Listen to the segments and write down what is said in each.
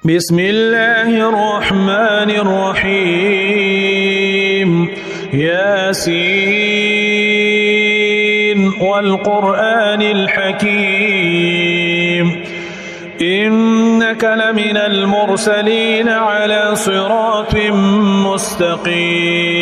بسم الله الرحمن الرحيم ياسين والقرآن الحكيم إنك لمن المرسلين على صراط مستقيم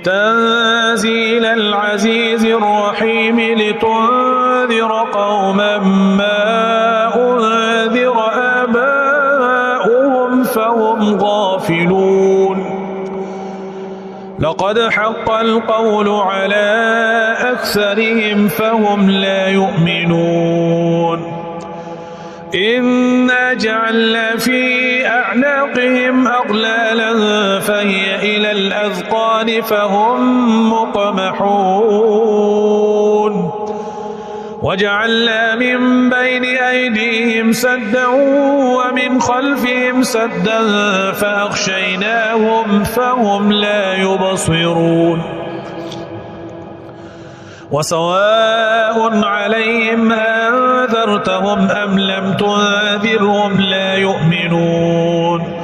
تنزيل العزيز الرحيم لتنذر قوما ما أنذر آباؤهم فهم غافلون لقد حق القول على أكثرهم فهم لا يؤمنون إنا جعلنا في أعناقهم أغلالا فهي إلى الأذقان فهم مقمحون وجعلنا من بين أيديهم سدا ومن خلفهم سدا فأغشيناهم فهم لا يبصرون وسواء عليهم أنذرتهم أم لم تنذرهم لا يؤمنون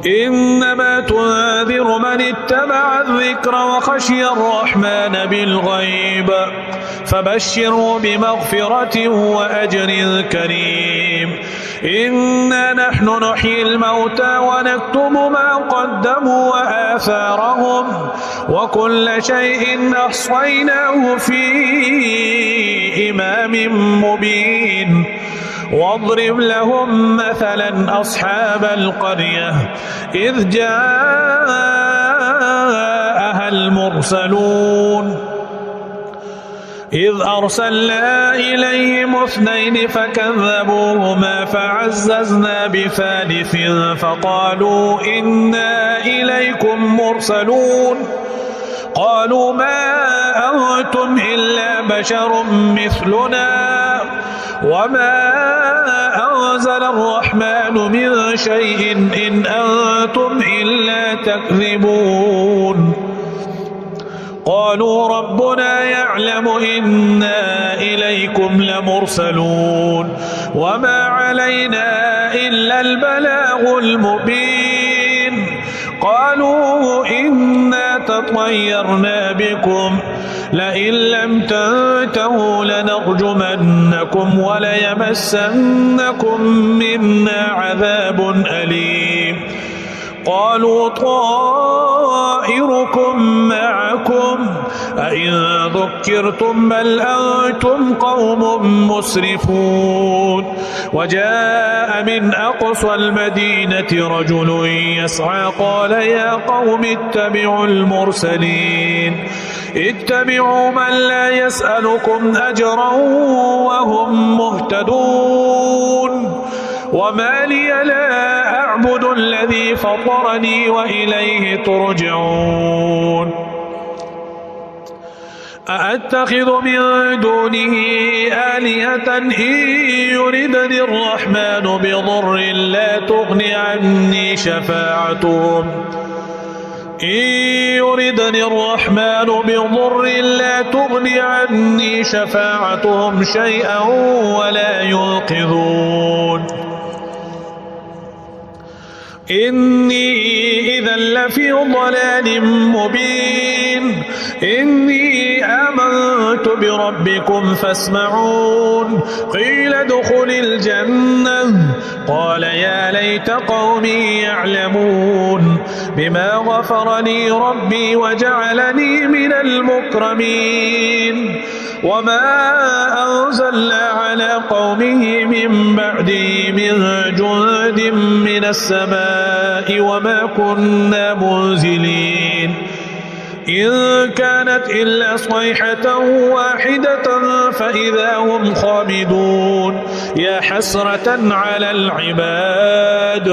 إنما تنذر من اتبع الذكر وخشي الرحمن بالغيب فبشره بمغفرة وأجر كريم إنا نحن نحيي الموتى ونكتب ما قدموا وآثارهم وكل شيء أحصيناه في إمام مبين واضرب لهم مثلا أصحاب القرية إذ جاءها المرسلون إذ أرسلنا إليهم اثنين فكذبوهما فعززنا بثالث فقالوا إنا إليكم مرسلون قالوا ما أنتم إلا بشر مثلنا وما أنزل الرحمن من شيء إن أنتم إلا تكذبون قالوا ربنا يعلم إنا إليكم لمرسلون وما علينا إلا البلاغ المبين قالوا إنا تطيرنا بكم لئن لم تنتهوا لنرجمنكم وليمسنكم منا عذاب أليم قالوا طائركم معكم أئن ذكرتم بل أنتم قوم مسرفون وجاء من أقصى المدينة رجل يسعى قال يا قوم اتبعوا المرسلين اتبعوا من لا يسألكم أجرا وهم مهتدون وما لي لا أعبد الذي فطرني وإليه ترجعون أأتخذ من دونه آلهة إن يردني الرحمن بضر لا تغني عني شفاعتهم إن يردني الرحمن بضر لا تغني عني شفاعتهم شيئا ولا ينقذون إني إذا لفي ضلال مبين إني آمنت بربكم فاسمعون قيل ادخل الجنة قال يا ليت قومي يعلمون بما غفر لي ربي وجعلني من المكرمين وما أنزلنا على قومه من بعده من جند من السماء وما كنا منزلين إن كانت إلا صيحة واحدة فإذا هم خامدون يا حسرة على العباد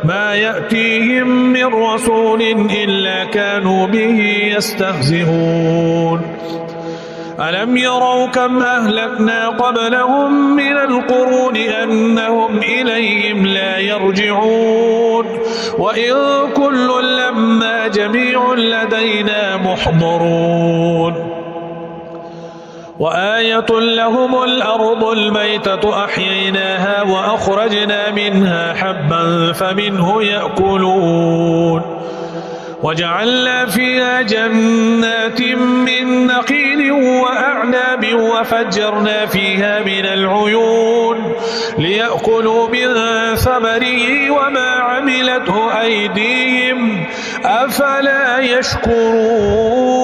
ما يأتيهم من رسول إلا كانوا به يستهزئون ألم يروا كم أهلكنا قبلهم من القرون أنهم إليهم لا يرجعون وإن كل لما جميع لدينا محضرون وآية لهم الأرض الميتة أحييناها وأخرجنا منها حبا فمنه يأكلون وجعلنا فيها جنات من نخيل وأعناب وفجرنا فيها من العيون ليأكلوا من ثمره وما عملته أيديهم أفلا يشكرون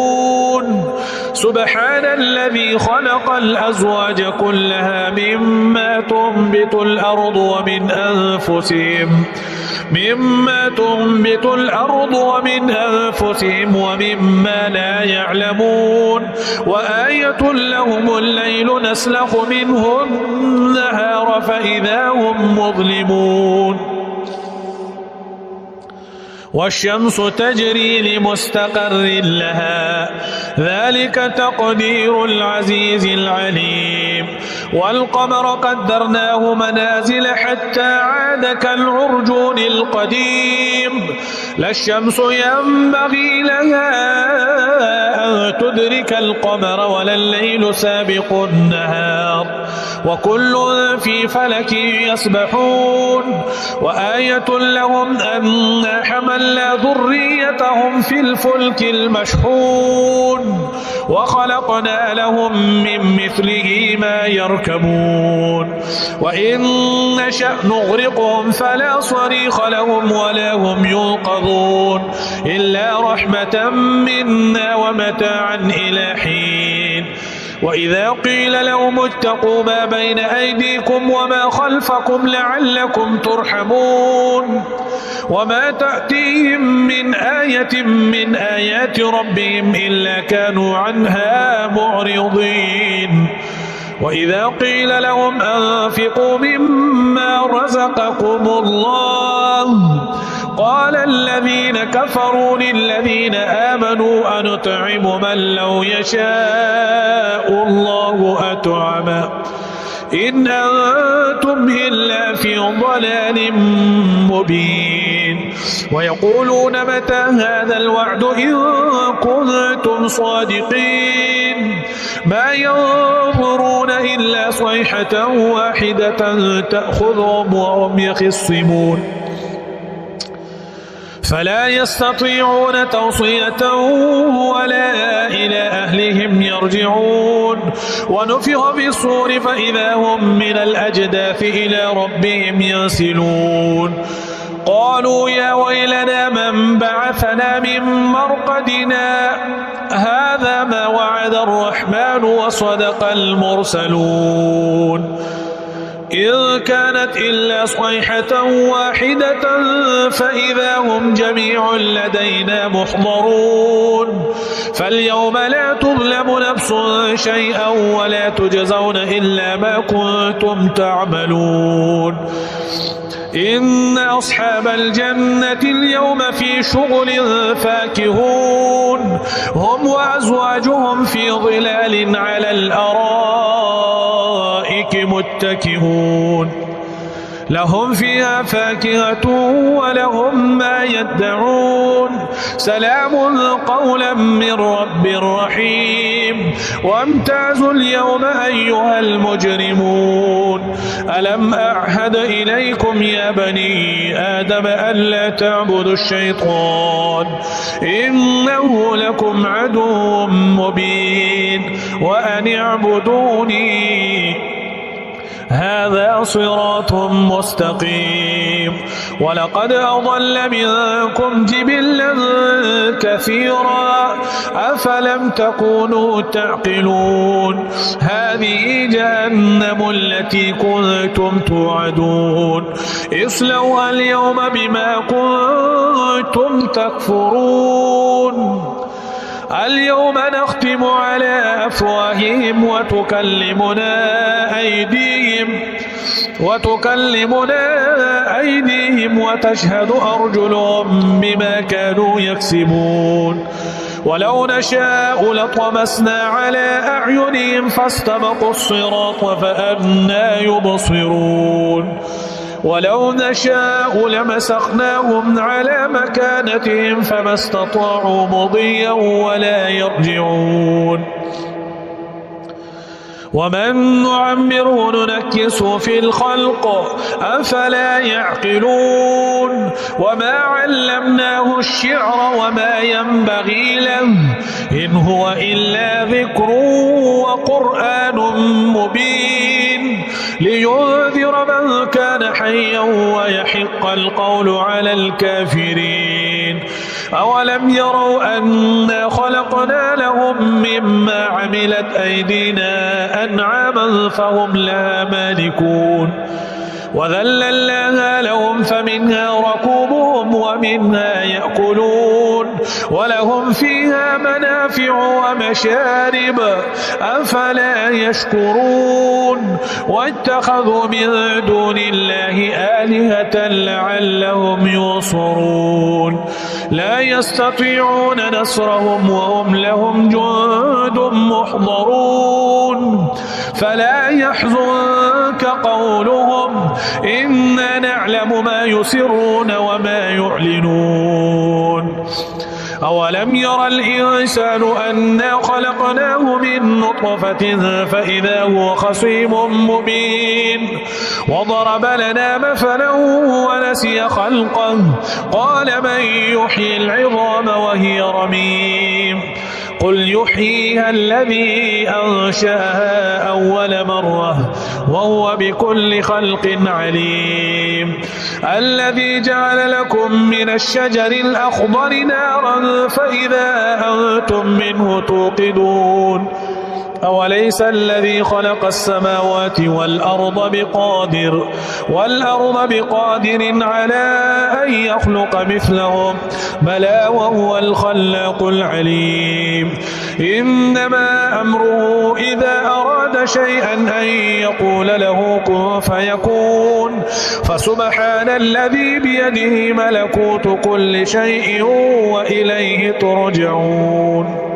سبحان الذي خلق الأزواج كلها مما تنبت الأرض ومن أنفسهم ومما لا يعلمون وآية لهم الليل نسلخ منه النهار فإذا هم مظلمون والشمس تجري لمستقر لها ذلك تقدير العزيز العليم والقمر قدرناه منازل حتى عاد كالعرجون القديم لا الشمس ينبغي لها أن تدرك القمر ولا الليل سابق النهار وكل في فلك يسبحون وآية لهم أنا حملنا ذريتهم في الفلك المشحون وخلقنا لهم من مثله ما يركبون وإن نشأ نغرقهم فلا صريخ لهم ولا هم ينقذون إلا رحمة منا ومتاعا إلى حين وإذا قيل لهم اتقوا ما بين أيديكم وما خلفكم لعلكم ترحمون وما تأتيهم من آية من آيات ربهم إلا كانوا عنها معرضين وإذا قيل لهم أنفقوا مما رزقكم الله قال الذين كفروا للذين آمنوا أنطعم من لو يشاء الله أطعمه إن أنتم إلا في ضلال مبين ويقولون متى هذا الوعد إن كنتم صادقين ما ينظرون إلا صيحة واحدة تأخذهم وهم يخصمون فلا يستطيعون توصية ولا إلى أهلهم يرجعون ونفخ في الصور فإذا هم من الأجداث إلى ربهم ينسلون قالوا يا ويلنا من بعثنا من مرقدنا هذا ما وعد الرحمن وصدق المرسلون إن كانت إلا صيحة واحدة فإذا هم جميع لدينا محضرون فاليوم لا تظلم نفس شيئا ولا تجزون إلا ما كنتم تعملون إن أصحاب الجنة اليوم في شغل فاكهون هم وأزواجهم في ظلال على الأرائك متكئون لهم فيها فاكهة ولهم ما يدعون سلام قولا من رب رحيم وامتازوا اليوم أيها المجرمون ألم أعهد إليكم يا بني آدم ألا تعبدوا الشيطان إنه لكم عدو مبين وأن اعبدوني هذا صراط مستقيم ولقد أضل منكم جبلا كثيرا أفلم تكونوا تعقلون هذه جهنم التي كنتم توعدون اصلوها اليوم بما كنتم تكفرون اليوم نختم على أفواههم وتكلمنا أيديهم وتشهد أرجلهم بما كانوا يكسبون ولو نشاء لطمسنا على أعينهم فاستبقوا الصراط فأنى يبصرون ولو نشاء لمسخناهم على مكانتهم فما استطاعوا مضيا ولا يرجعون ومن نعمره ننكسه في الخلق أفلا يعقلون وما علمناه الشعر وما ينبغي له إن هو إلا ذكر وقرآن مبين لينذر من كان حيا ويحق القول على الكافرين أولم يروا أنا خلقنا لهم مما عملت أيدينا أنعاما فهم لها مالكون وذللناها لهم فمنها ركوبهم ومنها يأكلون ولهم فيها منافع ومشارب أفلا يشكرون واتخذوا من دون الله آلهة لعلهم ينصرون لا يستطيعون نصرهم وهم لهم جند محضرون فلا يحزنك قولهم إنا نعلم ما يسرون وما يعلنون أولم ير الإنسان أنا خلقناه من نطفة فإذا هو خصيم مبين وضرب لنا مثلا ونسي خلقه قال من يحيي العظام وهي رميم قل يحييها الذي أنشأها أول مرة وهو بكل خلق عليم الذي جعل لكم من الشجر الأخضر نارا فإذا أنتم منه توقدون أوليس الذي خلق السماوات والأرض بقادر على أن يخلق مثلهم بلى وهو الخلاق العليم إنما أمره إذا أراد شيئا أن يقول له كن فيكون فسبحان الذي بيده ملكوت كل شيء وإليه ترجعون